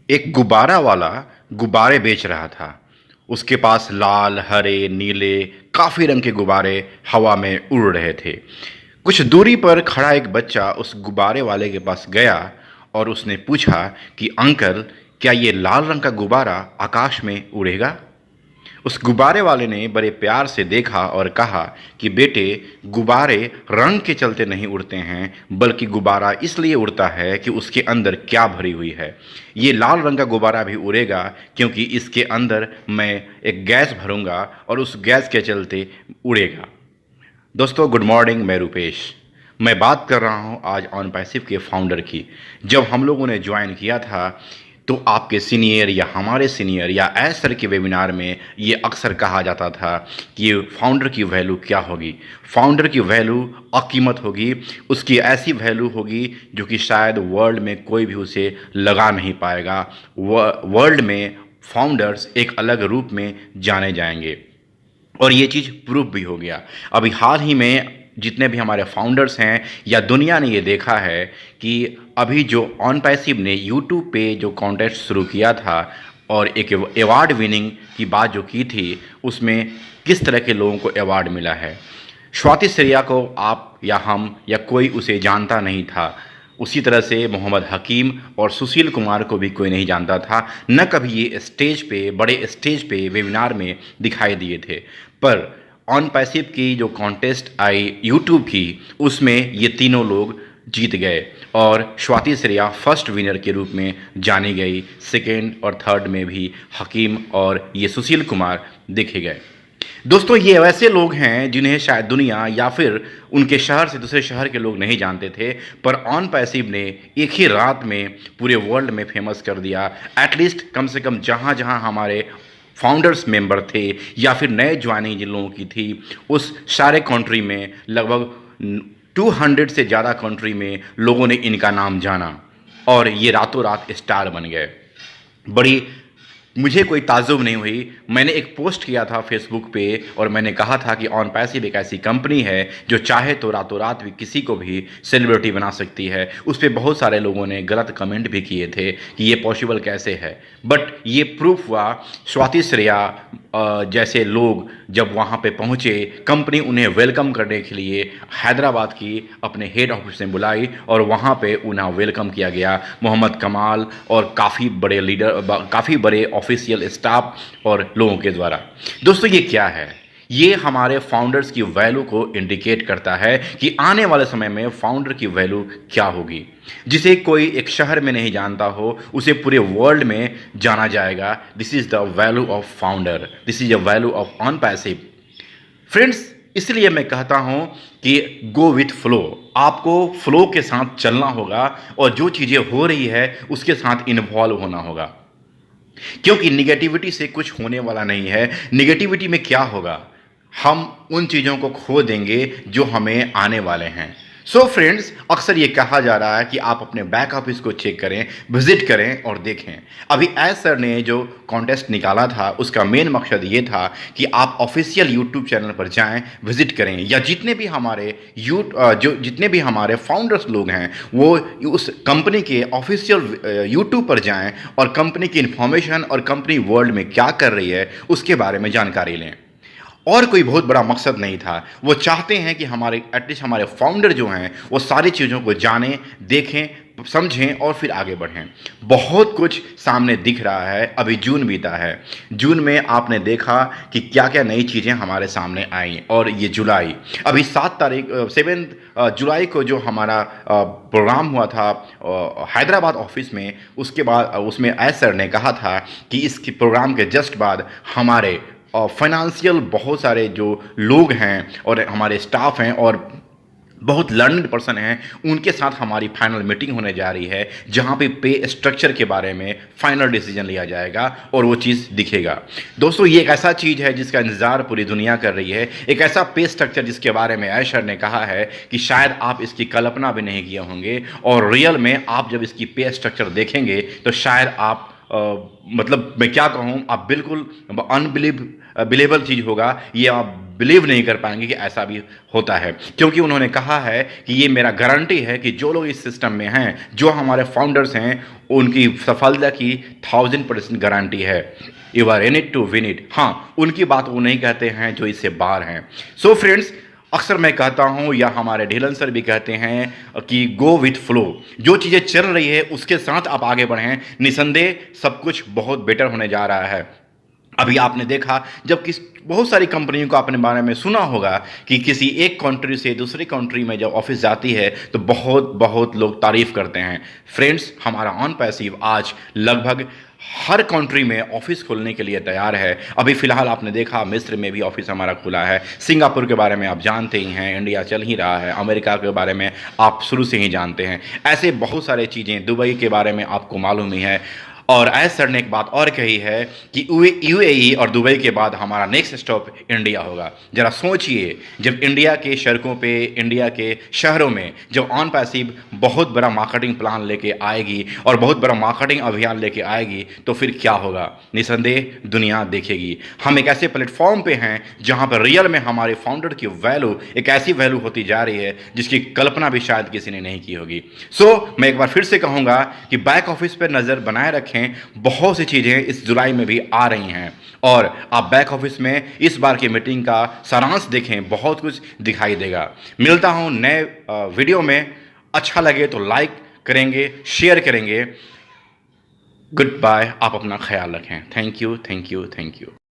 एक गुब्बारा वाला गुब्बारे बेच रहा था। उसके पास लाल, हरे, नीले काफ़ी रंग के गुब्बारे हवा में उड़ रहे थे। कुछ दूरी पर खड़ा एक बच्चा उस गुब्बारे वाले के पास गया और उसने पूछा कि अंकल, क्या ये लाल रंग का गुब्बारा आकाश में उड़ेगा? उस गुब्बारे वाले ने बड़े प्यार से देखा और कहा कि बेटे, गुब्बारे रंग के चलते नहीं उड़ते हैं, बल्कि गुब्बारा इसलिए उड़ता है कि उसके अंदर क्या भरी हुई है। ये लाल रंग का गुब्बारा भी उड़ेगा क्योंकि इसके अंदर मैं एक गैस भरूंगा और उस गैस के चलते उड़ेगा। दोस्तों, गुड मॉर्निंग। मैं रूपेश। मैं बात कर रहा हूं आज ऑन पैसिव के फाउंडर की। जब हम लोगों ने ज्वाइन किया था तो आपके सीनियर या हमारे सीनियर या एस सर के वेबिनार में ये अक्सर कहा जाता था कि फाउंडर की वैल्यू क्या होगी। फाउंडर की वैल्यू अकीमत होगी। उसकी ऐसी वैल्यू होगी जो कि शायद वर्ल्ड में कोई भी उसे लगा नहीं पाएगा। वर्ल्ड में फाउंडर्स एक अलग रूप में जाने जाएंगे और ये चीज़ प्रूफ भी हो गया। अभी हाल ही में जितने भी हमारे फाउंडर्स हैं या दुनिया ने ये देखा है कि अभी जो ऑन पैसिव ने यूट्यूब पे जो कॉन्टेस्ट शुरू किया था और एक अवार्ड विनिंग की बात जो की थी, उसमें किस तरह के लोगों को अवार्ड मिला है। स्वाति श्रेया को आप या हम या कोई उसे जानता नहीं था। उसी तरह से मोहम्मद हकीम और सुशील कुमार को भी कोई नहीं जानता था। न कभी ये स्टेज पे, बड़े स्टेज पे वेबिनार में दिखाई दिए थे। पर ऑन पैसिव की जो कॉन्टेस्ट आई यूट्यूब की, उसमें ये तीनों लोग जीत गए और स्वाति श्रेया फर्स्ट विनर के रूप में जानी गई। सेकेंड और थर्ड में भी हकीम और ये सुशील कुमार देखे गए। दोस्तों, ये वैसे लोग हैं जिन्हें शायद दुनिया या फिर उनके शहर से दूसरे शहर के लोग नहीं जानते थे, पर ऑन पैसिव ने एक ही रात में पूरे वर्ल्ड में फेमस कर दिया। एटलीस्ट कम से कम जहाँ जहाँ हमारे फाउंडर्स मेंबर थे या फिर नए ज्वाइनिंग जिन लोगों की थी, उस सारे कंट्री में लगभग 200 से ज़्यादा कंट्री में लोगों ने इनका नाम जाना और ये रातों रात स्टार बन गए। बड़ी मुझे कोई ताज्जुब नहीं हुई। मैंने एक पोस्ट किया था फेसबुक पे और मैंने कहा था कि ऑन पैसिव एक ऐसी कंपनी है जो चाहे तो रातों रात भी किसी को भी सेलिब्रिटी बना सकती है। उस पर बहुत सारे लोगों ने गलत कमेंट भी किए थे कि ये पॉसिबल कैसे है, बट ये प्रूफ हुआ। स्वाति श्रेया जैसे लोग जब वहाँ पे पहुँचे, कंपनी उन्हें वेलकम करने के लिए हैदराबाद की अपने हेड ऑफिस में बुलाई और वहाँ पे उन्हें वेलकम किया गया। मोहम्मद कमाल और काफ़ी बड़े लीडर, काफ़ी बड़े ऑफिशियल स्टाफ और लोगों के द्वारा। दोस्तों, ये क्या है? ये हमारे फाउंडर्स की वैल्यू को इंडिकेट करता है कि आने वाले समय में फाउंडर की वैल्यू क्या होगी। जिसे कोई एक शहर में नहीं जानता हो, उसे पूरे वर्ल्ड में जाना जाएगा। This is the value of founder, this is the value of on passive. Friends, इसलिए मैं कहता हूं कि गो विथ फ्लो। आपको फ्लो के साथ चलना होगा और जो चीज़ें हो रही है उसके साथ इन्वॉल्व होना होगा, क्योंकि निगेटिविटी से कुछ होने वाला नहीं है। निगेटिविटी में क्या होगा? हम उन चीज़ों को खो देंगे जो हमें आने वाले हैं। सो फ्रेंड्स, अक्सर ये कहा जा रहा है कि आप अपने बैक ऑफिस को चेक करें, विजिट करें और देखें। अभी एस सर ने जो कॉन्टेस्ट निकाला था उसका मेन मकसद ये था कि आप ऑफिशियल यूट्यूब चैनल पर जाएं, विजिट करें, या जितने भी हमारे जितने भी हमारे फाउंडर्स लोग हैं वो उस कंपनी के ऑफिशियल यूट्यूब पर जाएं और कंपनी की इन्फॉर्मेशन और कंपनी वर्ल्ड में क्या कर रही है उसके बारे में जानकारी लें। और कोई बहुत बड़ा मकसद नहीं था। वो चाहते हैं कि हमारे एटलीस्ट हमारे फाउंडर जो हैं वो सारी चीज़ों को जानें, देखें, समझें और फिर आगे बढ़ें। बहुत कुछ सामने दिख रहा है। अभी जून बीता है। जून में आपने देखा कि क्या क्या नई चीज़ें हमारे सामने आई, और ये जुलाई, अभी 7 जुलाई को जो हमारा प्रोग्राम हुआ था हैदराबाद ऑफिस में, उसके बाद उसमें एस सर ने कहा था कि इस प्रोग्राम के जस्ट बाद हमारे और फाइनेंशियल बहुत सारे जो लोग हैं और हमारे स्टाफ हैं और बहुत लर्नड पर्सन हैं, उनके साथ हमारी फाइनल मीटिंग होने जा रही है, जहां पे स्ट्रक्चर के बारे में फाइनल डिसीजन लिया जाएगा और वो चीज़ दिखेगा। दोस्तों, ये एक ऐसा चीज़ है जिसका इंतज़ार पूरी दुनिया कर रही है। एक ऐसा पे स्ट्रक्चर जिसके बारे में ऐशर ने कहा है कि शायद आप इसकी कल्पना भी नहीं किए होंगे, और रियल में आप जब इसकी पे स्ट्रक्चर देखेंगे तो शायद आप मतलब मैं क्या कहूँ, आप बिल्कुल बिलीवेबल चीज़ होगा। ये आप बिलीव नहीं कर पाएंगे कि ऐसा भी होता है, क्योंकि उन्होंने कहा है कि ये मेरा गारंटी है कि जो लोग इस सिस्टम में हैं, जो हमारे फाउंडर्स हैं, उनकी सफलता की 1000% गारंटी है। You are in it to win it. हाँ, उनकी बात वो नहीं कहते हैं जो इससे बाहर हैं। सो फ्रेंड्स, अक्सर मैं कहता हूं, या हमारे ढीलन सर भी कहते हैं कि गो विथ फ्लो। जो चीज़ें चल रही है उसके साथ आप आगे बढ़ें, निसंदेह सब कुछ बहुत बेटर होने जा रहा है। अभी आपने देखा, जब बहुत सारी कंपनियों को आपने बारे में सुना होगा कि किसी एक कंट्री से दूसरी कंट्री में जब ऑफिस जाती है तो बहुत बहुत लोग तारीफ करते हैं। फ्रेंड्स, हमारा ऑन पैसिव आज लगभग हर कंट्री में ऑफिस खोलने के लिए तैयार है। अभी फिलहाल आपने देखा मिस्र में भी ऑफिस हमारा खुला है, सिंगापुर के बारे में आप जानते ही हैं, इंडिया चल ही रहा है, अमेरिका के बारे में आप शुरू से ही जानते हैं, ऐसे बहुत सारे चीज़ें, दुबई के बारे में आपको मालूम ही है। और एज सर ने एक बात और कही है कि यूएई और दुबई के बाद हमारा नेक्स्ट स्टॉप इंडिया होगा। जरा सोचिए, जब इंडिया के सड़कों पे, इंडिया के शहरों में जब ऑन पैसिव बहुत बड़ा मार्केटिंग प्लान लेके आएगी और बहुत बड़ा मार्केटिंग अभियान लेके आएगी, तो फिर क्या होगा? निसंदेह दुनिया देखेगी। हम एक ऐसे प्लेटफॉर्म पे हैं जहां पर रियल में हमारे फाउंडर की वैल्यू एक ऐसी वैल्यू होती जा रही है जिसकी कल्पना भी शायद किसी ने नहीं की होगी। मैं एक बार फिर से कहूंगा कि बैक ऑफिस पर नज़र बनाए रखें। बहुत सी चीज़ें इस जुलाई में भी आ रही हैं और आप बैक ऑफिस में इस बार की मीटिंग का सारांश देखें, बहुत कुछ दिखाई देगा। मिलता हूं नए वीडियो में। अच्छा लगे तो लाइक करेंगे, शेयर करेंगे। Goodbye. आप अपना ख्याल रखें। Thank you, thank you, thank you.